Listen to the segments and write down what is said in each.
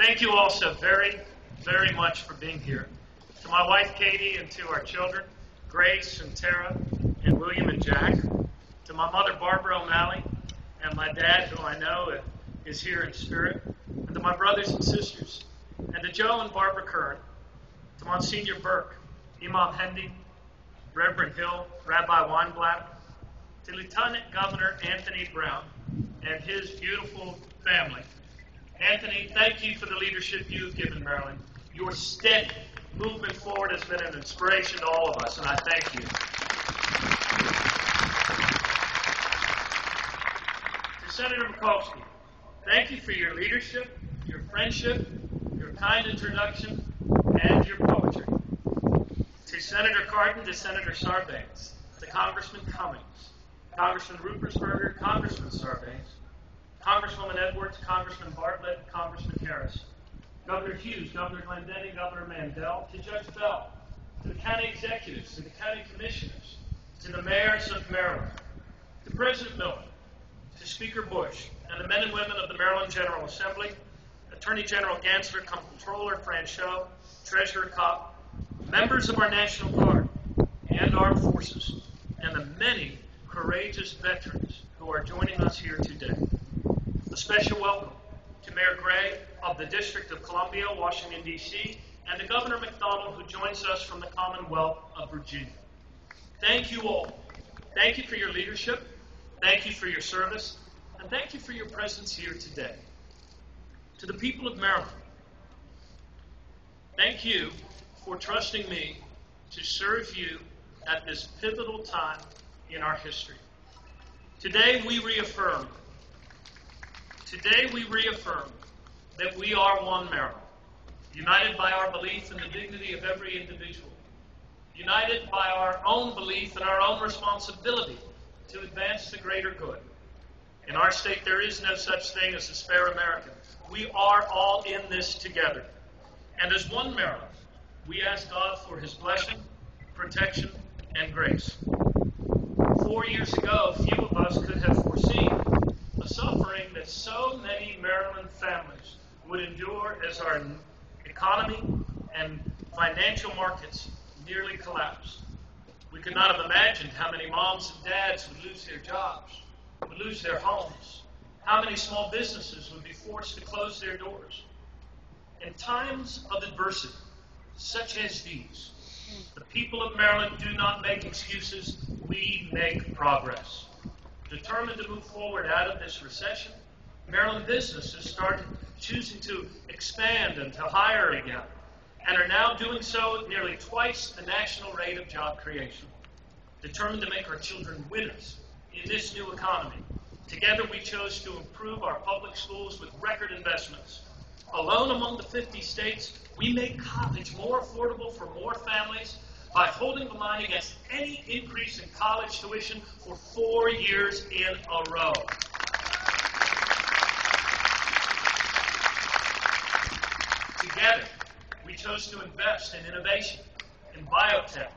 Thank you all so very, very much for being here. To my wife, Katie, and to our children, Grace and Tara, and William and Jack. To my mother, Barbara O'Malley, and my dad, who I know is here in spirit. And to my brothers and sisters. And to Joe and Barbara Kern. To Monsignor Burke, Imam Hendy, Reverend Hill, Rabbi Weinblatt. To Lieutenant Governor Anthony Brown and his beautiful family. Anthony, thank you for the leadership you've given Maryland. Your steady movement forward has been an inspiration to all of us, and I thank you. To Senator Mikulski, thank you for your leadership, your friendship, your kind introduction, and your poetry. To Senator Cardin, to Senator Sarbanes, to Congressman Cummings, Congressman Rupersberger, Congressman Sarbanes, Congresswoman Edwards, Congressman Bartlett, Congressman Harris, Governor Hughes, Governor Glendenning, Governor Mandel, to Judge Bell, to the county executives, to the county commissioners, to the mayors of Maryland, to President Miller, to Speaker Bush, and the men and women of the Maryland General Assembly, Attorney General Gansler, Comptroller Franchot, Treasurer Kopp, members of our National Guard and Armed Forces, and the many courageous veterans who are joining us here today. A special welcome to Mayor Gray of the District of Columbia, Washington, D.C., and to Governor McDonald, who joins us from the Commonwealth of Virginia. Thank you all. Thank you for your leadership. Thank you for your service. And thank you for your presence here today. To the people of Maryland, thank you for trusting me to serve you at this pivotal time in our history. Today we reaffirm that we are one Maryland, united by our belief in the dignity of every individual, united by our own belief in our own responsibility to advance the greater good. In our state, there is no such thing as a spare American. We are all in this together. And as one Maryland, we ask God for his blessing, protection, and grace. 4 years ago, few of us could have foreseen the suffering that so many Maryland families would endure as our economy and financial markets nearly collapsed. We could not have imagined how many moms and dads would lose their jobs, would lose their homes, how many small businesses would be forced to close their doors. In times of adversity, such as these, the people of Maryland do not make excuses, we make progress. Determined to move forward out of this recession, Maryland businesses started choosing to expand and to hire again, and are now doing so at nearly twice the national rate of job creation. Determined to make our children winners in this new economy, together we chose to improve our public schools with record investments. Alone among the 50 states, we made college more affordable for more families by holding the line against any increase in college tuition for 4 years in a row. Together, we chose to invest in innovation, in biotech,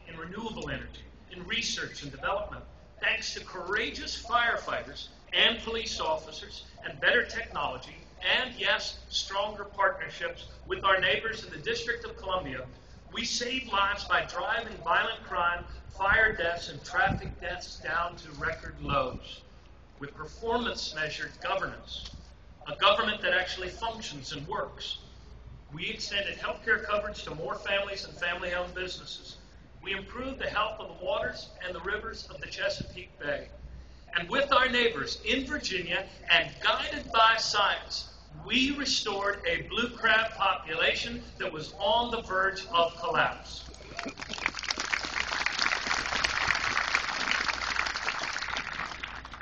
in renewable energy, in research and development, thanks to courageous firefighters and police officers and better technology, and yes, stronger partnerships with our neighbors in the District of Columbia. We save lives by driving violent crime, fire deaths, and traffic deaths down to record lows. With performance-measured governance, a government that actually functions and works. We extended health care coverage to more families and family-owned businesses. We improved the health of the waters and the rivers of the Chesapeake Bay. And with our neighbors in Virginia and guided by science, we restored a blue crab population that was on the verge of collapse.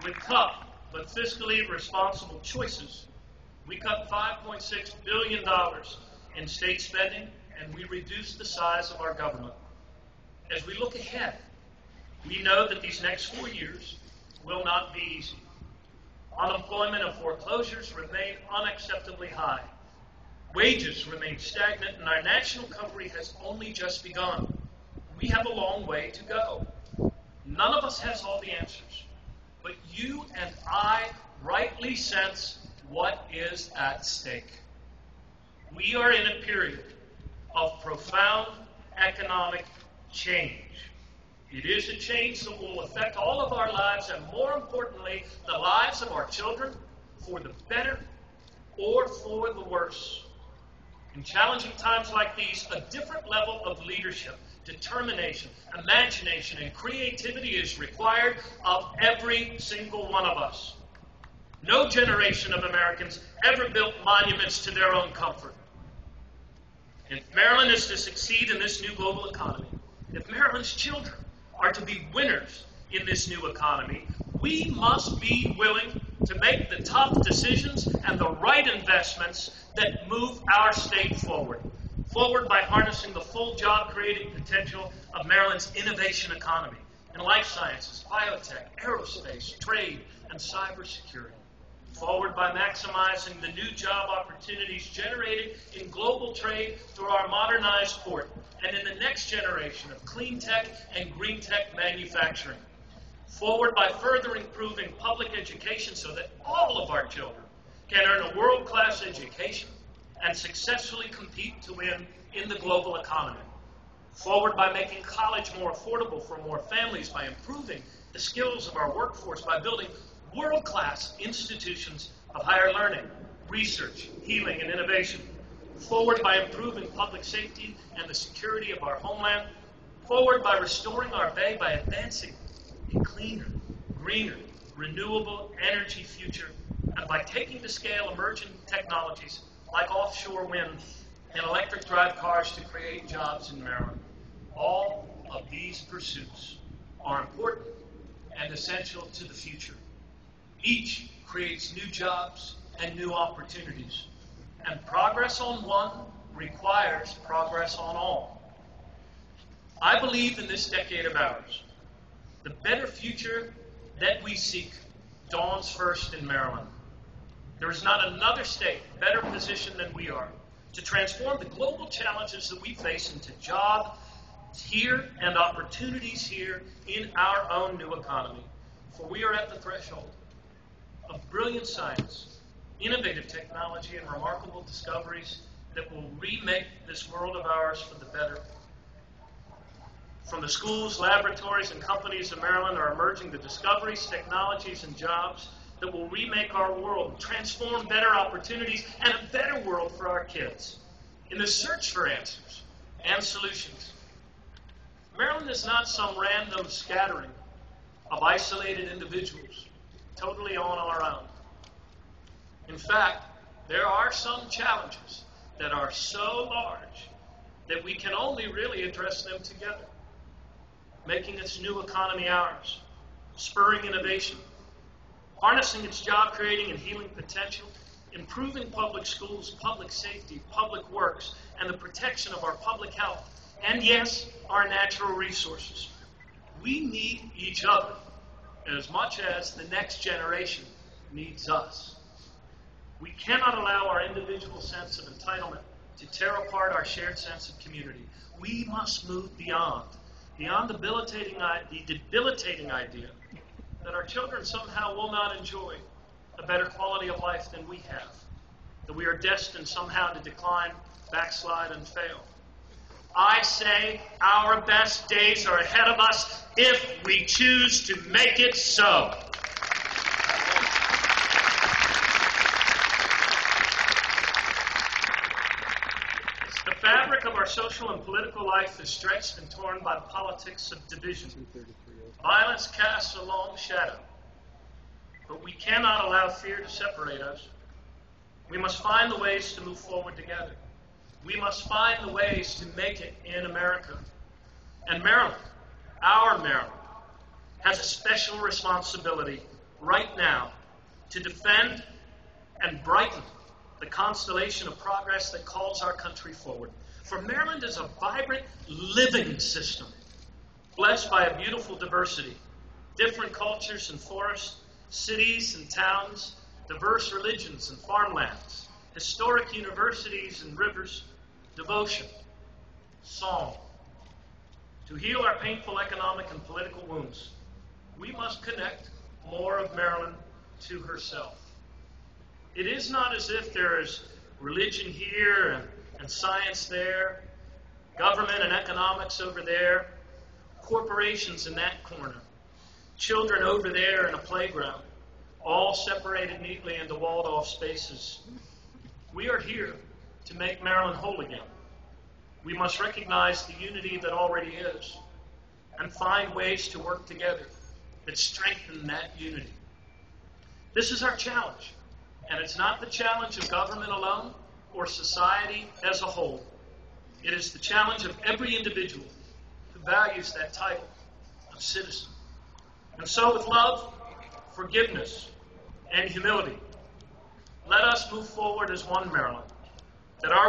With tough but fiscally responsible choices, we cut $5.6 billion in state spending, and we reduced the size of our government. As we look ahead, we know that these next 4 years will not be easy. Unemployment and foreclosures remain unacceptably high. Wages remain stagnant, and our national recovery has only just begun. We have a long way to go. None of us has all the answers, but you and I rightly sense what is at stake. We are in a period of profound economic change. It is a change that will affect all of our lives, and more importantly, the lives of our children, for the better or for the worse. In challenging times like these, a different level of leadership, determination, imagination, and creativity is required of every single one of us. No generation of Americans ever built monuments to their own comfort. If Maryland is to succeed in this new global economy, if Maryland's children are to be winners in this new economy, we must be willing to make the tough decisions and the right investments that move our state forward. Forward by harnessing the full job-creating potential of Maryland's innovation economy in life sciences, biotech, aerospace, trade, and cybersecurity. Forward by maximizing the new job opportunities generated in global trade through our modernized port and in the next generation of clean tech and green tech manufacturing. Forward by further improving public education so that all of our children can earn a world-class education and successfully compete to win in the global economy. Forward by making college more affordable for more families, by improving the skills of our workforce, by building world-class institutions of higher learning, research, healing, and innovation. Forward by improving public safety and the security of our homeland. Forward by restoring our bay, by advancing a cleaner, greener, renewable energy future, and by taking to scale emerging technologies like offshore wind and electric drive cars to create jobs in Maryland. All of these pursuits are important and essential to the future. Each creates new jobs and new opportunities. And progress on one requires progress on all. I believe in this decade of ours. The better future that we seek dawns first in Maryland. There is not another state better positioned than we are to transform the global challenges that we face into jobs here and opportunities here in our own new economy. For we are at the threshold of brilliant science, innovative technology, and remarkable discoveries that will remake this world of ours for the better. From the schools, laboratories, and companies of Maryland are emerging the discoveries, technologies, and jobs that will remake our world, transform better opportunities, and a better world for our kids. In the search for answers and solutions, Maryland is not some random scattering of isolated individuals, totally on our own. In fact, there are some challenges that are so large that we can only really address them together, making its new economy ours, spurring innovation, harnessing its job-creating and healing potential, improving public schools, public safety, public works, and the protection of our public health, and yes, our natural resources. We need each other as much as the next generation needs us. We cannot allow our individual sense of entitlement to tear apart our shared sense of community. We must move beyond the debilitating idea that our children somehow will not enjoy a better quality of life than we have, that we are destined somehow to decline, backslide, and fail. I say our best days are ahead of us if we choose to make it so. The fabric of our social and political life is stretched and torn by the politics of division. Violence casts a long shadow, but we cannot allow fear to separate us. We must find the ways to move forward together. We must find the ways to make it in America. And Maryland, our Maryland, has a special responsibility right now to defend and brighten the constellation of progress that calls our country forward. For Maryland is a vibrant, living system, blessed by a beautiful diversity, different cultures and forests, cities and towns, diverse religions and farmlands, historic universities and rivers, devotion, song. To heal our painful economic and political wounds, we must connect more of Maryland to herself. It is not as if there is religion here and science there, government and economics over there, corporations in that corner, children over there in a playground, all separated neatly into walled-off spaces. We are here to make Maryland whole again. We must recognize the unity that already is and find ways to work together that strengthen that unity. This is our challenge, and it's not the challenge of government alone or society as a whole. It is the challenge of every individual who values that title of citizen. And so with love, forgiveness, and humility, let us move forward as one Maryland, that our